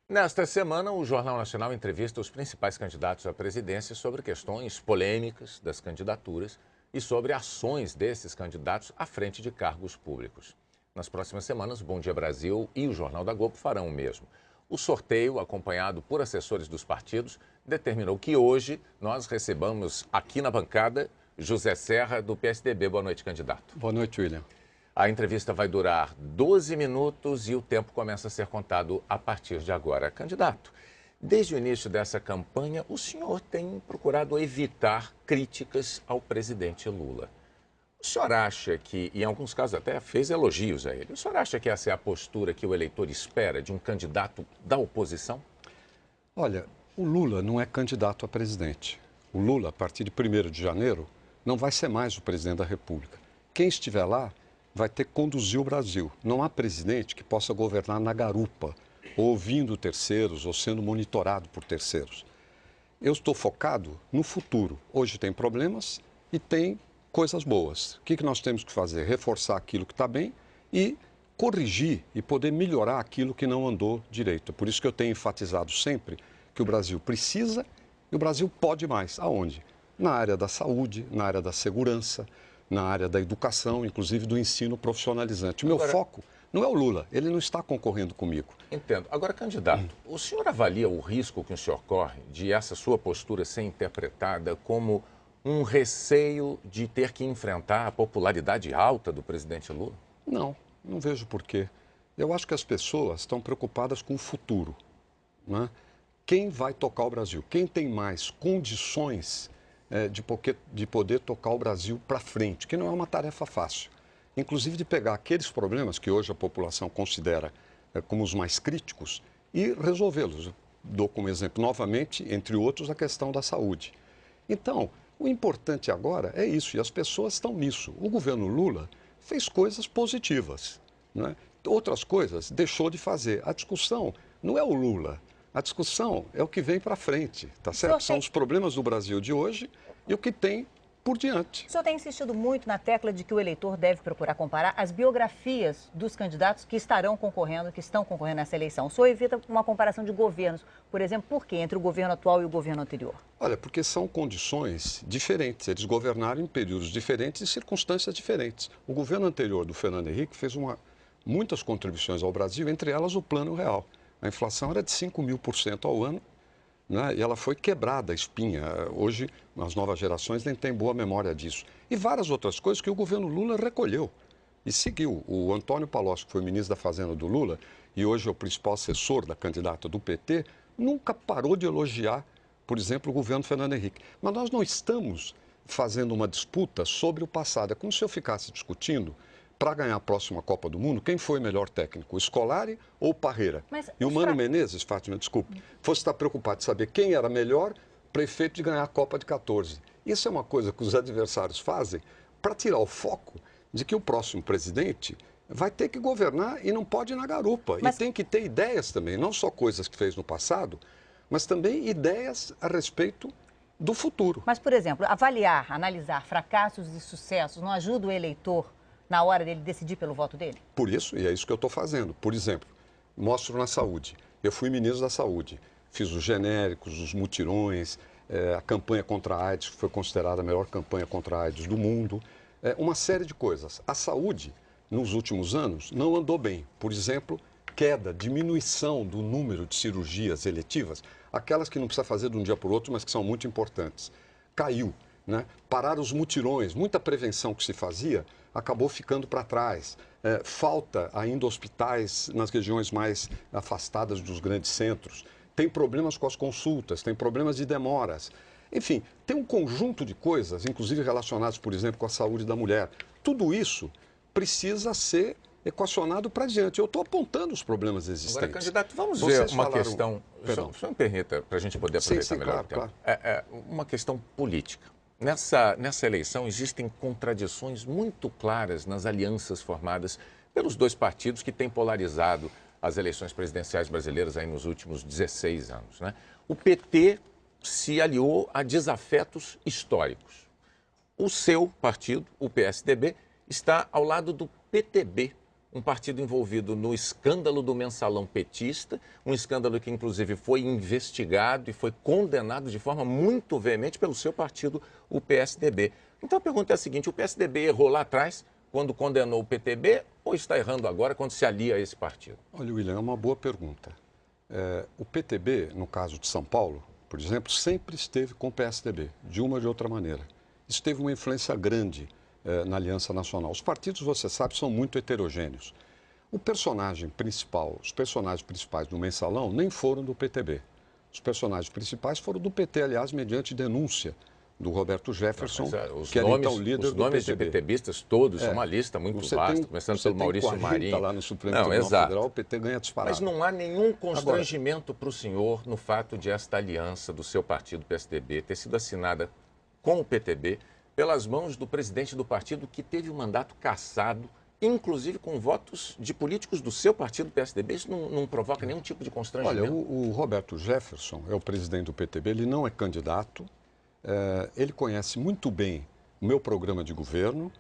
Nesta semana, o Jornal Nacional entrevista os principais candidatos à presidência sobre questões polêmicas das candidaturas e sobre ações desses candidatos à frente de cargos públicos. Nas próximas semanas, o Bom Dia Brasil e o Jornal da Globo farão o mesmo. O sorteio, acompanhado por assessores dos partidos, determinou que hoje nós recebamos aqui na bancada José Serra, do PSDB. Boa noite, candidato. Boa noite, William. A entrevista vai durar 12 minutos e o tempo começa a ser contado a partir de agora. Candidato, desde o início dessa campanha, o senhor tem procurado evitar críticas ao presidente Lula. O senhor acha que, e em alguns casos até fez elogios a ele, o senhor acha que essa é a postura que o eleitor espera de um candidato da oposição? Olha, o Lula não é candidato a presidente. O Lula, a partir de 1º de janeiro, não vai ser mais o presidente da República. Quem estiver lá vai ter que conduzir o Brasil. Não há presidente que possa governar na garupa, ou ouvindo terceiros, ou sendo monitorado por terceiros. Eu estou focado no futuro. Hoje tem problemas e tem coisas boas. O que nós temos que fazer? Reforçar aquilo que está bem e corrigir e poder melhorar aquilo que não andou direito. Por isso que eu tenho enfatizado sempre que o Brasil precisa e o Brasil pode mais. Aonde? Na área da saúde, na área da segurança, na área da educação, inclusive do ensino profissionalizante. O meu foco não é o Lula, ele não está concorrendo comigo. Entendo. Agora, candidato, o senhor avalia o risco que o senhor corre de essa sua postura ser interpretada como um receio de ter que enfrentar a popularidade alta do presidente Lula? Não vejo porquê. Eu acho que as pessoas estão preocupadas com o futuro, né? Quem vai tocar o Brasil? Quem tem mais condições de poder tocar o Brasil para frente, que não é uma tarefa fácil. Inclusive de pegar aqueles problemas que hoje a população considera como os mais críticos e resolvê-los. Dou como exemplo, novamente, entre outros, a questão da saúde. Então, o importante agora é isso, e as pessoas estão nisso. O governo Lula fez coisas positivas, né? Outras coisas deixou de fazer. A discussão não é o Lula. A discussão é o que vem para frente, tá certo? São os problemas do Brasil de hoje e o que tem por diante. O senhor tem insistido muito na tecla de que o eleitor deve procurar comparar as biografias dos candidatos que estarão concorrendo, que estão concorrendo nessa eleição. O senhor evita uma comparação de governos, por exemplo, por quê? Entre o governo atual e o governo anterior? Olha, porque são condições diferentes. Eles governaram em períodos diferentes e circunstâncias diferentes. O governo anterior do Fernando Henrique fez muitas contribuições ao Brasil, entre elas o Plano Real. A inflação era de 5.000% ao ano, né? E ela foi quebrada, a espinha. Hoje, as novas gerações nem têm boa memória disso. E várias outras coisas que o governo Lula recolheu e seguiu. O Antônio Palocci, que foi ministro da Fazenda do Lula e hoje é o principal assessor da candidata do PT, nunca parou de elogiar, por exemplo, o governo Fernando Henrique. Mas nós não estamos fazendo uma disputa sobre o passado. É como se eu ficasse discutindo para ganhar a próxima Copa do Mundo, quem foi melhor técnico, o Scolari ou o Parreira? E o Mano Menezes, Fátima, desculpe, fosse estar preocupado de saber quem era melhor para efeito de ganhar a Copa de 14. Isso é uma coisa que os adversários fazem para tirar o foco de que o próximo presidente vai ter que governar e não pode ir na garupa. E tem que ter ideias também, não só coisas que fez no passado, mas também ideias a respeito do futuro. Mas, por exemplo, avaliar, analisar fracassos e sucessos não ajuda o eleitor na hora dele decidir pelo voto dele? Por isso, e é isso que eu estou fazendo. Por exemplo, mostro na saúde. Eu fui ministro da Saúde. Fiz os genéricos, os mutirões, a campanha contra a AIDS, que foi considerada a melhor campanha contra a AIDS do mundo. Uma série de coisas. A saúde, nos últimos anos, não andou bem. Por exemplo, queda, diminuição do número de cirurgias eletivas, aquelas que não precisa fazer de um dia para o outro, mas que são muito importantes. Caiu, né? Pararam os mutirões, muita prevenção que se fazia acabou ficando para trás. Falta ainda hospitais nas regiões mais afastadas dos grandes centros. Tem problemas com as consultas, tem problemas de demoras. Enfim, tem um conjunto de coisas, inclusive relacionadas, por exemplo, com a saúde da mulher. Tudo isso precisa ser equacionado para diante. Eu estou apontando os problemas existentes. Agora, candidato, vamos ver uma questão... Só me permita, para a gente poder aproveitar melhor o tempo. Claro. Uma questão política. Nessa eleição existem contradições muito claras nas alianças formadas pelos dois partidos que têm polarizado as eleições presidenciais brasileiras aí nos últimos 16 anos, né? O PT se aliou a desafetos históricos. O seu partido, o PSDB, está ao lado do PTB, um partido envolvido no escândalo do mensalão petista, um escândalo que inclusive foi investigado e foi condenado de forma muito veemente pelo seu partido, o PSDB. Então a pergunta é a seguinte, o PSDB errou lá atrás quando condenou o PTB ou está errando agora quando se alia a esse partido? Olha, William, é uma boa pergunta. O PTB, no caso de São Paulo, por exemplo, sempre esteve com o PSDB, de uma ou de outra maneira. Isso teve uma influência grande na Aliança Nacional. Os partidos, você sabe, são muito heterogêneos. O personagem principal, os personagens principais do Mensalão nem foram do PTB. Os personagens principais foram do PT, aliás, mediante denúncia do Roberto Jefferson, que era então líder do PTB. Os nomes de PTBistas todos são uma lista muito vasta, começando pelo Maurício Marinho. Lá no Supremo Tribunal Federal, o PT ganha disparado. Mas não há nenhum constrangimento para o senhor no fato de esta aliança do seu partido, PSDB, ter sido assinada com o PTB pelas mãos do presidente do partido que teve o mandato cassado, inclusive com votos de políticos do seu partido, PSDB. Isso não provoca nenhum tipo de constrangimento? Olha, o Roberto Jefferson é o presidente do PTB, ele não é candidato. Ele conhece muito bem o meu programa de governo,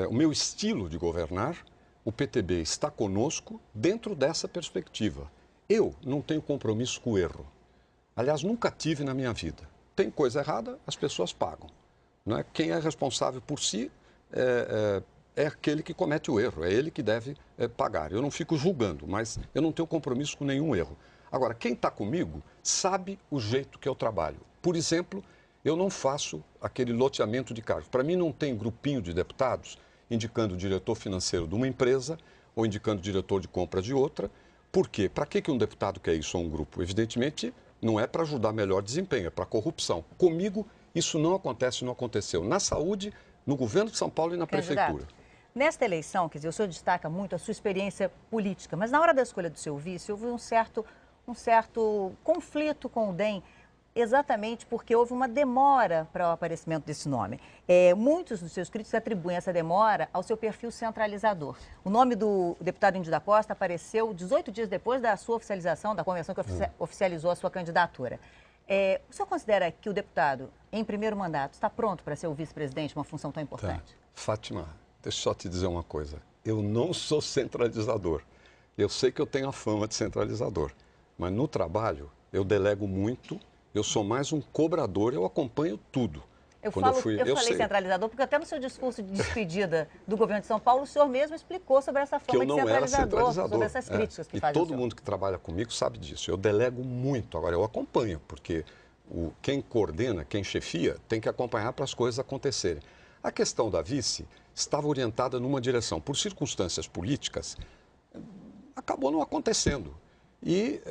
o meu estilo de governar. O PTB está conosco dentro dessa perspectiva. Eu não tenho compromisso com o erro. Aliás, nunca tive na minha vida. Tem coisa errada, as pessoas pagam. Não é? Quem é responsável por si é aquele que comete o erro, é ele que deve pagar. Eu não fico julgando, mas eu não tenho compromisso com nenhum erro. Agora, quem está comigo sabe o jeito que eu trabalho. Por exemplo, eu não faço aquele loteamento de cargos. Para mim não tem grupinho de deputados indicando o diretor financeiro de uma empresa ou indicando o diretor de compra de outra. Por quê? Para que um deputado quer isso ou um grupo? Evidentemente, não é para ajudar melhor desempenho, é para corrupção. Comigo, isso não acontece, não aconteceu. Na saúde, no governo de São Paulo e na prefeitura. Nesta eleição, quer dizer, o senhor destaca muito a sua experiência política, mas na hora da escolha do seu vice, houve um certo conflito com o DEM, exatamente porque houve uma demora para o aparecimento desse nome. Muitos dos seus críticos atribuem essa demora ao seu perfil centralizador. O nome do deputado Índio da Costa apareceu 18 dias depois da sua oficialização, da convenção que oficializou a sua candidatura. O senhor considera que o deputado, em primeiro mandato, está pronto para ser o vice-presidente, uma função tão importante? Fátima, deixa eu só te dizer uma coisa. Eu não sou centralizador. Eu sei que eu tenho a fama de centralizador, mas no trabalho eu delego muito. Eu sou mais um cobrador, eu acompanho tudo. Eu falei centralizador porque até no seu discurso de despedida do governo de São Paulo, o senhor mesmo explicou sobre essa forma de centralizador, sobre essas críticas que fazem. E todo mundo que trabalha comigo sabe disso. Eu delego muito, agora eu acompanho, porque quem coordena, quem chefia, tem que acompanhar para as coisas acontecerem. A questão da vice estava orientada numa direção. Por circunstâncias políticas, acabou não acontecendo. E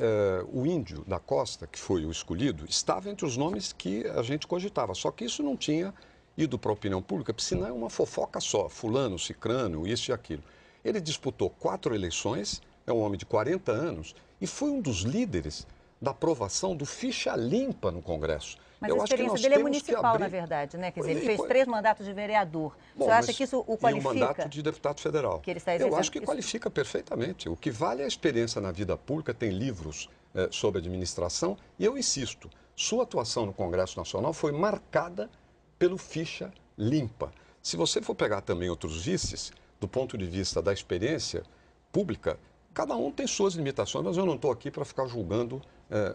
o Índio da Costa, que foi o escolhido, estava entre os nomes que a gente cogitava. Só que isso não tinha ido para a opinião pública, porque senão é uma fofoca só. Fulano, cicrano, isso e aquilo. Ele disputou 4 eleições, é um homem de 40 anos, e foi um dos líderes da aprovação do ficha limpa no Congresso. Mas a experiência dele é municipal, na verdade, né? Quer dizer, ele fez 3 mandatos de vereador. O senhor acha que isso o qualifica? E um mandato de deputado federal. Que ele está Eu acho que qualifica perfeitamente. O que vale é a experiência na vida pública, tem livros sobre administração, e eu insisto, sua atuação no Congresso Nacional foi marcada pelo ficha limpa. Se você for pegar também outros vices, do ponto de vista da experiência pública, cada um tem suas limitações, mas eu não estou aqui para ficar julgando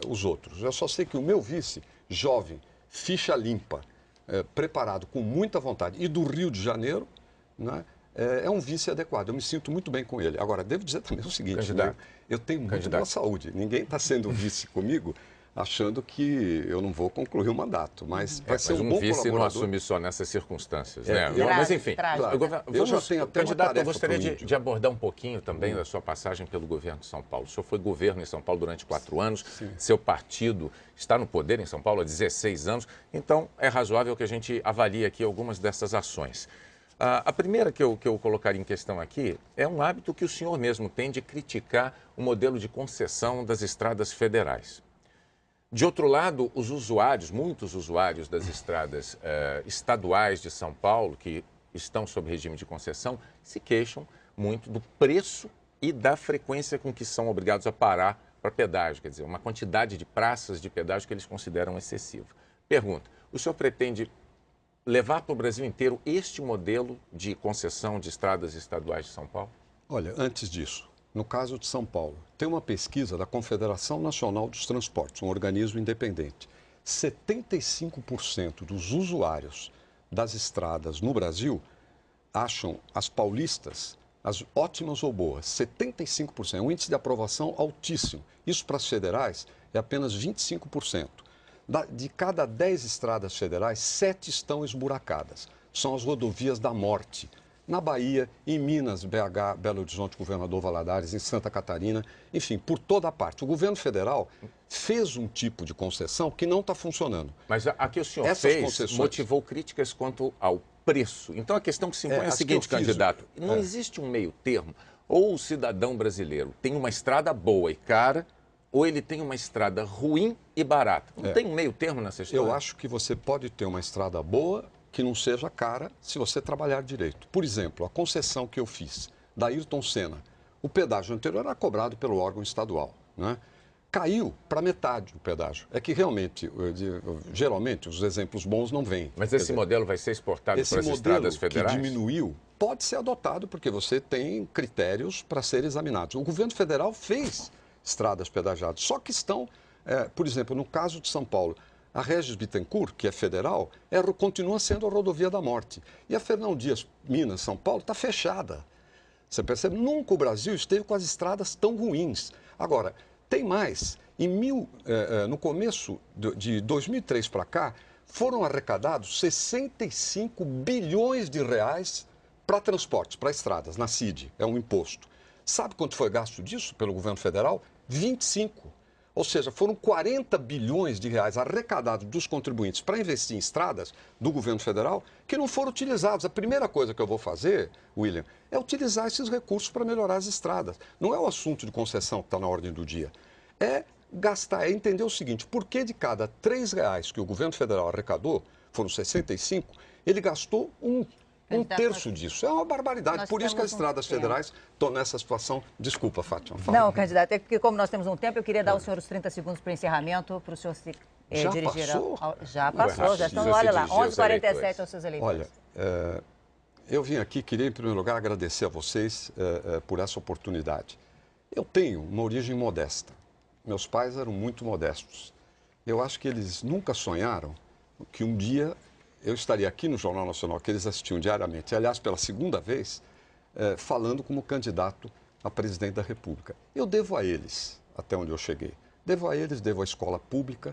os outros. Eu só sei que o meu vice, jovem, ficha limpa, preparado com muita vontade, e do Rio de Janeiro, né, é um vice adequado. Eu me sinto muito bem com ele. Agora, devo dizer também o seguinte, né, eu tenho muito boa saúde. Ninguém está sendo vice comigo achando que eu não vou concluir o mandato, mas vai ser um bom vice colaborador. não assume só nessas circunstâncias, né? Mas enfim, eu já tenho até candidato, eu gostaria de abordar um pouquinho também da sua passagem pelo governo de São Paulo. O senhor foi governo em São Paulo durante 4 anos, seu partido está no poder em São Paulo há 16 anos, então é razoável que a gente avalie aqui algumas dessas ações. A primeira que eu colocaria em questão aqui é um hábito que o senhor mesmo tem de criticar o modelo de concessão das estradas federais. De outro lado, os usuários, muitos usuários das estradas estaduais de São Paulo, que estão sob regime de concessão, se queixam muito do preço e da frequência com que são obrigados a parar para pedágio, quer dizer, uma quantidade de praças de pedágio que eles consideram excessiva. Pergunta, o senhor pretende levar para o Brasil inteiro este modelo de concessão de estradas estaduais de São Paulo? Olha, antes disso, no caso de São Paulo, tem uma pesquisa da Confederação Nacional dos Transportes, um organismo independente. 75% dos usuários das estradas no Brasil acham as paulistas as ótimas ou boas. 75%. É um índice de aprovação altíssimo. Isso para as federais é apenas 25%. De cada 10 estradas federais, 7 estão esburacadas. São as rodovias da morte. Na Bahia, em Minas, BH, Belo Horizonte, Governador Valadares, em Santa Catarina, enfim, por toda a parte. O governo federal fez um tipo de concessão que não está funcionando. Mas a que o senhor fez motivou críticas quanto ao preço. Então a questão que se impõe é a seguinte, candidato, não existe um meio termo. Ou o cidadão brasileiro tem uma estrada boa e cara, ou ele tem uma estrada ruim e barata. Não tem um meio termo nessa história? Eu acho que você pode ter uma estrada boa que não seja cara se você trabalhar direito. Por exemplo, a concessão que eu fiz da Ayrton Senna, o pedágio anterior era cobrado pelo órgão estadual, né? Caiu para metade o pedágio. É que realmente, geralmente, os exemplos bons não vêm. Mas esse modelo vai ser exportado para as estradas federais? Que diminuiu, pode ser adotado porque você tem critérios para serem examinados. O governo federal fez estradas pedagiadas, só que estão, por exemplo, no caso de São Paulo, a Regis Bittencourt, que é federal, continua sendo a rodovia da morte. E a Fernão Dias, Minas, São Paulo, está fechada. Você percebe? Nunca o Brasil esteve com as estradas tão ruins. Agora, tem mais. No começo de 2003 para cá, foram arrecadados 65 bilhões de reais para transportes, para estradas, na CID, é um imposto. Sabe quanto foi gasto disso pelo governo federal? 25. Ou seja, foram 40 bilhões de reais arrecadados dos contribuintes para investir em estradas do governo federal que não foram utilizados. A primeira coisa que eu vou fazer, William, é utilizar esses recursos para melhorar as estradas. Não é o assunto de concessão que está na ordem do dia. É gastar, é entender o seguinte, por que de cada R$3 que o governo federal arrecadou, foram 65, ele gastou um terço disso. É uma barbaridade. Por isso que as estradas federais estão nessa situação. Desculpa, Fátima. Fala. Não, candidato, é porque como nós temos um tempo, eu queria dar ao senhor os 30 segundos para o encerramento, para o senhor se dirigir ao... Já passou, já estão, olha lá, 11h47 aos seus eleitores. Olha, eu vim aqui, queria em primeiro lugar agradecer a vocês por essa oportunidade. Eu tenho uma origem modesta. Meus pais eram muito modestos. Eu acho que eles nunca sonharam que um dia eu estaria aqui no Jornal Nacional, que eles assistiam diariamente, aliás, pela segunda vez, falando como candidato a presidente da República. Eu devo a eles, até onde eu cheguei. Devo a eles, devo à escola pública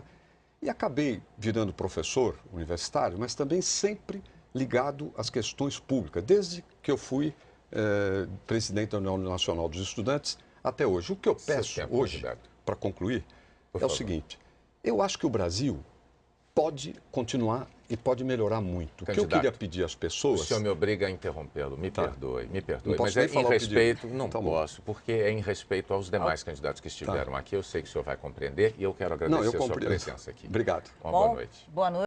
e acabei virando professor universitário, mas também sempre ligado às questões públicas, desde que eu fui presidente da União Nacional dos Estudantes até hoje. O que eu peço hoje, para concluir, é o seguinte: eu acho que o Brasil pode continuar e pode melhorar muito. Candidato, o que eu queria pedir às pessoas... O senhor me obriga a interrompê-lo, me perdoe. Mas é em respeito, não posso, porque é em respeito aos demais candidatos que estiveram aqui. Eu sei que o senhor vai compreender e eu quero agradecer a sua presença aqui. Obrigado. Uma boa noite. Boa noite.